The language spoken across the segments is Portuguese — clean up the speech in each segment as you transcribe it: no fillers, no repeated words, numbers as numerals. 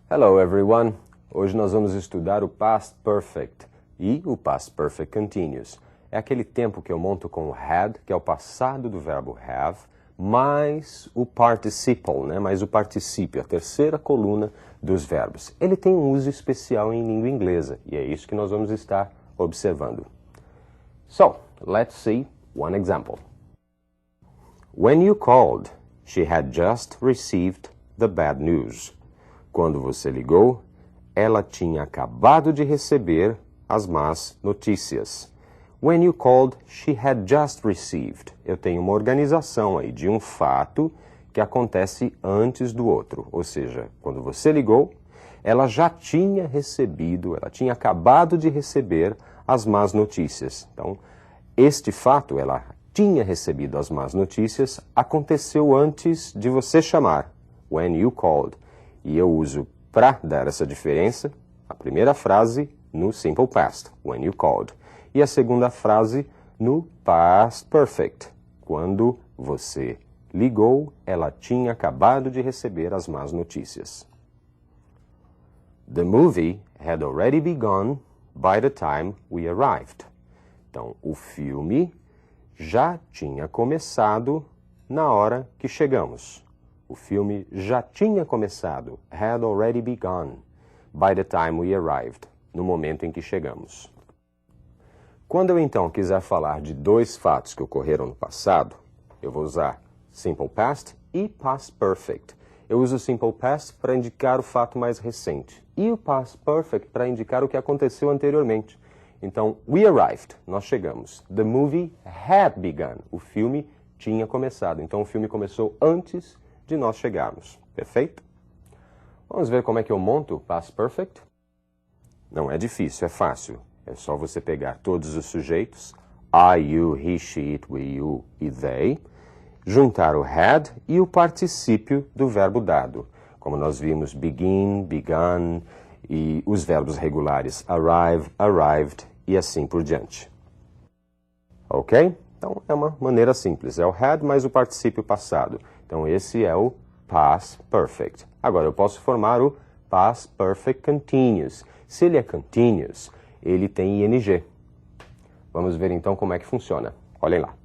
Hello everyone! Hoje nós vamos estudar o Past Perfect e o Past Perfect Continuous. É aquele tempo que eu monto com o had, que é o passado do verbo have, mais o participle, mais o particípio, a terceira coluna dos verbos. Ele tem um uso especial em língua inglesa e é isso que nós vamos estar observando. So, let's see one example. When you called, she had just received the bad news. Quando você ligou, ela tinha acabado de receber as más notícias. When you called, she had just received. Eu tenho uma organização aí de um fato que acontece antes do outro. Ou seja, quando você ligou, ela já tinha recebido, ela tinha acabado de receber as más notícias. Então, este fato, ela tinha recebido as más notícias, aconteceu antes de você chamar. When you called. E eu uso para dar essa diferença a primeira frase no Simple Past, when you called. E a segunda frase no Past Perfect. Quando você ligou, ela tinha acabado de receber as más notícias. The movie had already begun by the time we arrived. Então, o filme já tinha começado na hora que chegamos. O filme já tinha começado, had already begun, by the time we arrived, no momento em que chegamos. Quando eu então quiser falar de dois fatos que ocorreram no passado, eu vou usar Simple Past e Past Perfect. Eu uso o Simple Past para indicar o fato mais recente e o Past Perfect para indicar o que aconteceu anteriormente. Então, we arrived, nós chegamos. The movie had begun, o filme tinha começado. Então, o filme começou antes de nós chegarmos. Perfeito? Vamos ver como é que eu monto o Past Perfect? Não é difícil, é fácil. É só você pegar todos os sujeitos, I, you, he, she, it, we, you e they, juntar o had e o particípio do verbo dado. Como nós vimos, begin, begun e os verbos regulares arrive, arrived e assim por diante. Ok? Então, é uma maneira simples. É o had mais o particípio passado. Então, esse é o Past Perfect. Agora, eu posso formar o Past Perfect Continuous. Se ele é continuous, ele tem ing. Vamos ver, então, como é que funciona. Olhem lá.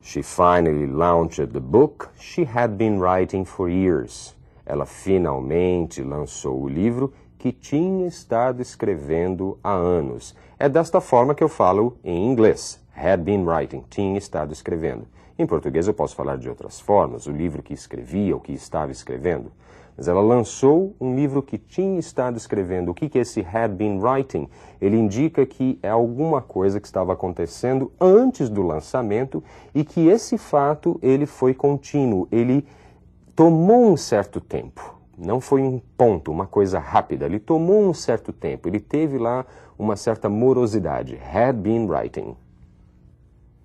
She finally launched the book she had been writing for years. Ela finalmente lançou o livro que tinha estado escrevendo há anos. É desta forma que eu falo em inglês. Had been writing, tinha estado escrevendo. Em português eu posso falar de outras formas, o livro que escrevia, o que estava escrevendo. Mas ela lançou um livro que tinha estado escrevendo. O que é esse had been writing? Ele indica que é alguma coisa que estava acontecendo antes do lançamento e que esse fato ele foi contínuo, ele tomou um certo tempo. Não foi um ponto, uma coisa rápida. Ele tomou um certo tempo, ele teve lá uma certa morosidade. Had been writing.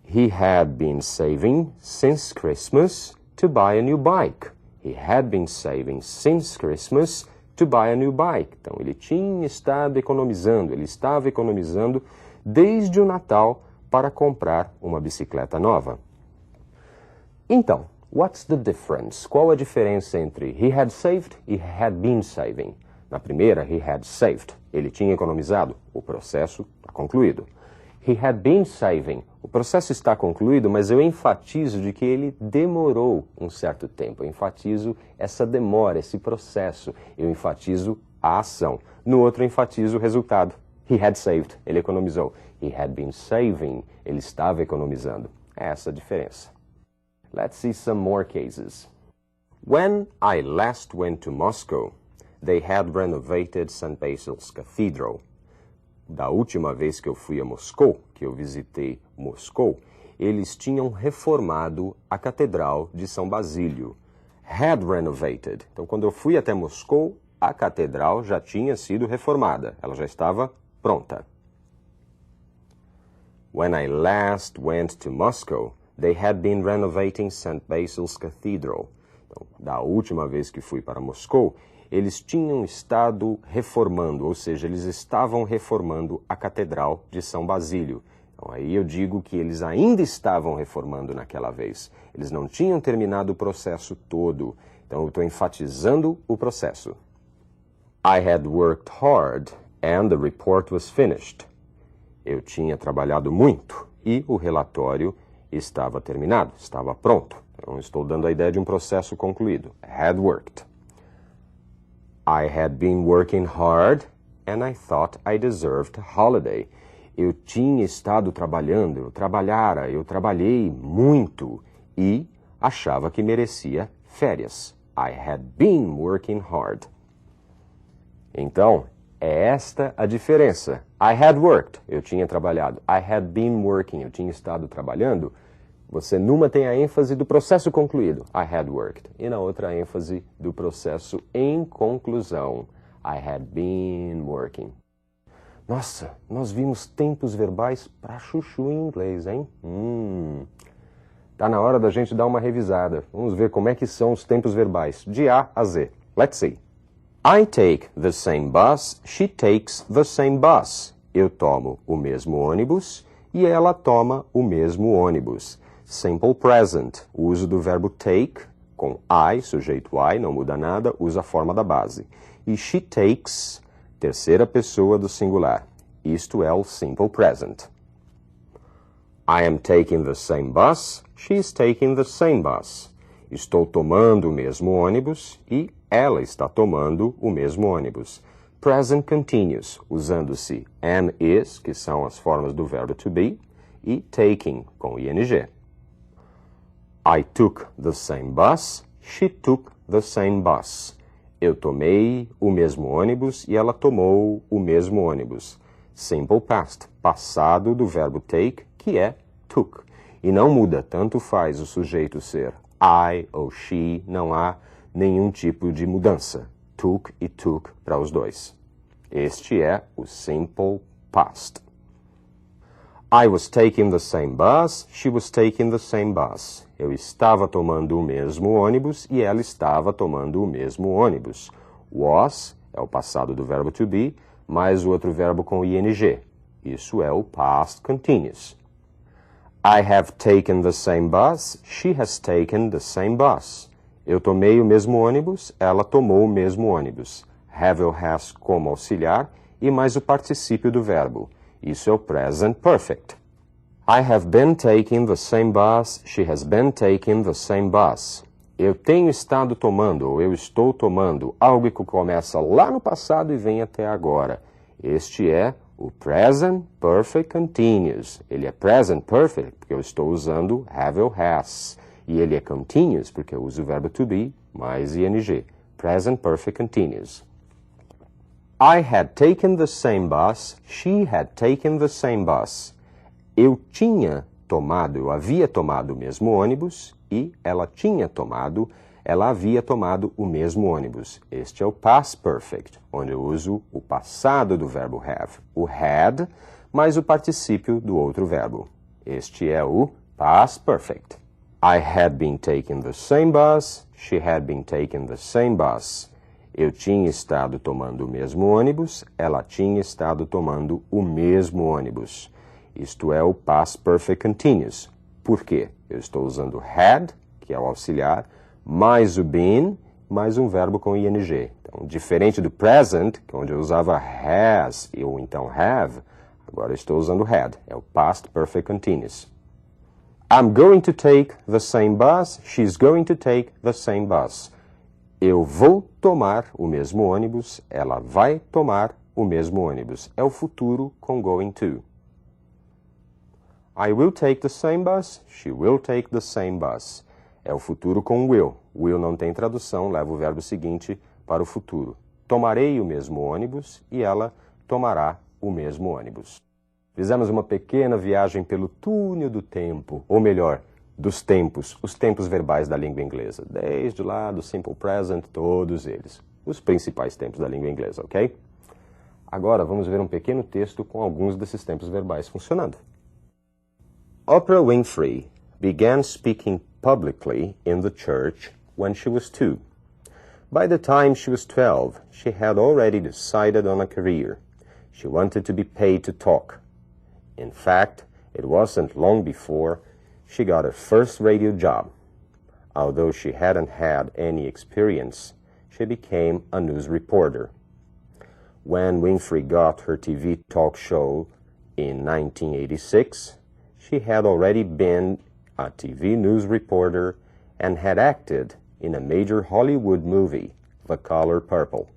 He had been saving since Christmas to buy a new bike. He had been saving since Christmas to buy a new bike. Então, ele tinha estado economizando, ele estava economizando desde o Natal para comprar uma bicicleta nova. Então, what's the difference? Qual a diferença entre he had saved e had been saving? Na primeira, he had saved. Ele tinha economizado. O processo está concluído. He had been saving. O processo está concluído, mas eu enfatizo de que ele demorou um certo tempo. Eu enfatizo essa demora, esse processo. Eu enfatizo a ação. No outro, eu enfatizo o resultado. He had saved. Ele economizou. He had been saving. Ele estava economizando. É essa a diferença. Let's see some more cases. When I last went to Moscow, they had renovated St. Basil's Cathedral. Da última vez que eu fui a Moscou, que eu visitei Moscou, eles tinham reformado a Catedral de São Basílio. Had renovated. Então, quando eu fui até Moscou, a catedral já tinha sido reformada. Ela já estava pronta. When I last went to Moscow, they had been renovating St. Basil's Cathedral. Então, da última vez que fui para Moscou, eles tinham estado reformando, ou seja, eles estavam reformando a Catedral de São Basílio. Então, aí eu digo que eles ainda estavam reformando naquela vez. Eles não tinham terminado o processo todo. Então, eu estou enfatizando o processo. I had worked hard and the report was finished. Eu tinha trabalhado muito e o relatório estava terminado, estava pronto. Então, estou dando a ideia de um processo concluído. Had worked. I had been working hard and I thought I deserved a holiday. Eu tinha estado trabalhando, eu trabalhei muito e achava que merecia férias. I had been working hard. Então, é esta a diferença. I had worked, eu tinha trabalhado. I had been working, eu tinha estado trabalhando. Você numa tem a ênfase do processo concluído, I had worked. E na outra a ênfase do processo em conclusão, I had been working. Nossa, nós vimos tempos verbais pra chuchu em inglês, hein? Tá na hora da gente dar uma revisada. Vamos ver como é que são os tempos verbais, de A a Z. Let's see. I take the same bus, she takes the same bus. Eu tomo o mesmo ônibus e ela toma o mesmo ônibus. Simple present, o uso do verbo take, com I, sujeito I, não muda nada, usa a forma da base. E she takes, terceira pessoa do singular. Isto é o simple present. I am taking the same bus, she is taking the same bus. Estou tomando o mesmo ônibus e ela está tomando o mesmo ônibus. Present continuous, usando-se am, is, que são as formas do verbo to be, e taking, com ing. I took the same bus, she took the same bus. Eu tomei o mesmo ônibus e ela tomou o mesmo ônibus. Simple past, passado do verbo take, que é took. E não muda, tanto faz o sujeito ser I ou she, não há nenhum tipo de mudança. Took e took para os dois. Este é o simple past. I was taking the same bus, she was taking the same bus. Eu estava tomando o mesmo ônibus e ela estava tomando o mesmo ônibus. Was é o passado do verbo to be, mais o outro verbo com ing. Isso é o past continuous. I have taken the same bus, she has taken the same bus. Eu tomei o mesmo ônibus, ela tomou o mesmo ônibus. Have ou has como auxiliar e mais o particípio do verbo. Isso é o present perfect. I have been taking the same bus, she has been taking the same bus. Eu tenho estado tomando, ou eu estou tomando, algo que começa lá no passado e vem até agora. Este é o present perfect continuous. Ele é present perfect porque eu estou usando have ou has. E ele é continuous porque eu uso o verbo to be mais ing. Present perfect continuous. I had taken the same bus, she had taken the same bus. Eu tinha tomado, eu havia tomado o mesmo ônibus e ela havia tomado o mesmo ônibus. Este é o past perfect, onde eu uso o passado do verbo have, o had, mais o particípio do outro verbo. Este é o past perfect. I had been taking the same bus, she had been taking the same bus. Eu tinha estado tomando o mesmo ônibus, ela tinha estado tomando o mesmo ônibus. Isto é o past perfect continuous. Por quê? Eu estou usando had, que é o auxiliar, mais o been, mais um verbo com ing. Então, diferente do present, que é onde eu usava has ou então have, agora eu estou usando had. É o past perfect continuous. I'm going to take the same bus, she's going to take the same bus. Eu vou tomar o mesmo ônibus, ela vai tomar o mesmo ônibus. É o futuro com going to. I will take the same bus, she will take the same bus. É o futuro com will. Will não tem tradução, leva o verbo seguinte para o futuro. Tomarei o mesmo ônibus e ela tomará o mesmo ônibus. Fizemos uma pequena viagem pelo túnel do tempo, ou melhor, dos tempos, os tempos verbais da língua inglesa. Desde lá do simple present, todos eles. Os principais tempos da língua inglesa, ok? Agora vamos ver um pequeno texto com alguns desses tempos verbais funcionando. Oprah Winfrey began speaking publicly in the church when she was 2. By the time she was 12, she had already decided on a career. She wanted to be paid to talk. In fact, it wasn't long before she got her first radio job. Although she hadn't had any experience, she became a news reporter. When Winfrey got her TV talk show in 1986, she had already been a TV news reporter and had acted in a major Hollywood movie, The Color Purple.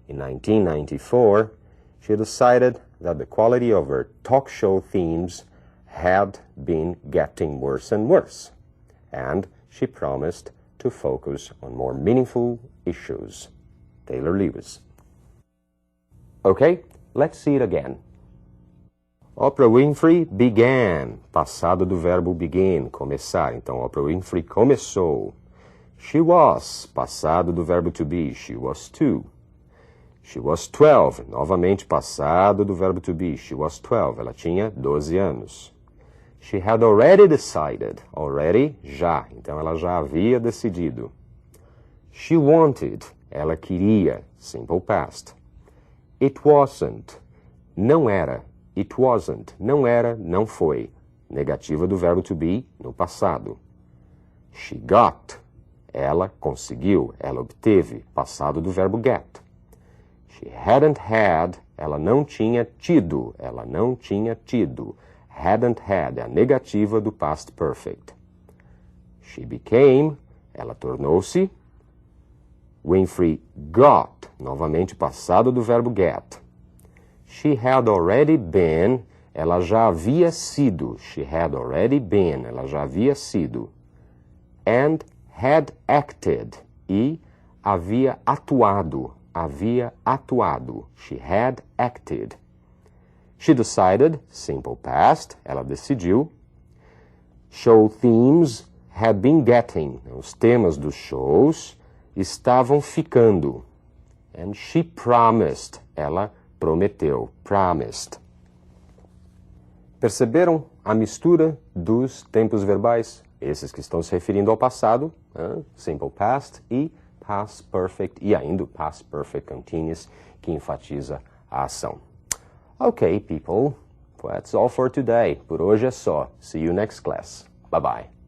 In 1994, she decided that the quality of her talk show themes had been getting worse and worse, and she promised to focus on more meaningful issues. Taylor Lewis. Okay, let's see it again. Oprah Winfrey began, passado do verbo begin, começar. Então, Oprah Winfrey começou. She was, passado do verbo to be, she was 2. She was 12, novamente passado do verbo to be, she was 12, ela tinha 12 anos. She had already decided, already, já, então ela já havia decidido. She wanted, ela queria, simple past. It wasn't, não era. It wasn't, não era, não foi. Negativa do verbo to be, no passado. She got, ela conseguiu, ela obteve, passado do verbo get. She hadn't had, ela não tinha tido, ela não tinha tido. Hadn't had é a negativa do past perfect. She became, ela tornou-se. Winfrey got, novamente passado do verbo get. She had already been, ela já havia sido. She had already been, ela já havia sido. And had acted, e havia atuado, havia atuado. She had acted. She decided, simple past, ela decidiu. Show themes had been getting, os temas dos shows estavam ficando. And she promised, ela prometeu, promised. Perceberam a mistura dos tempos verbais? Esses que estão se referindo ao passado, simple past e past perfect, e ainda o past perfect continuous, que enfatiza a ação. Okay, people, that's all for today. Por hoje é só. See you next class. Bye-bye.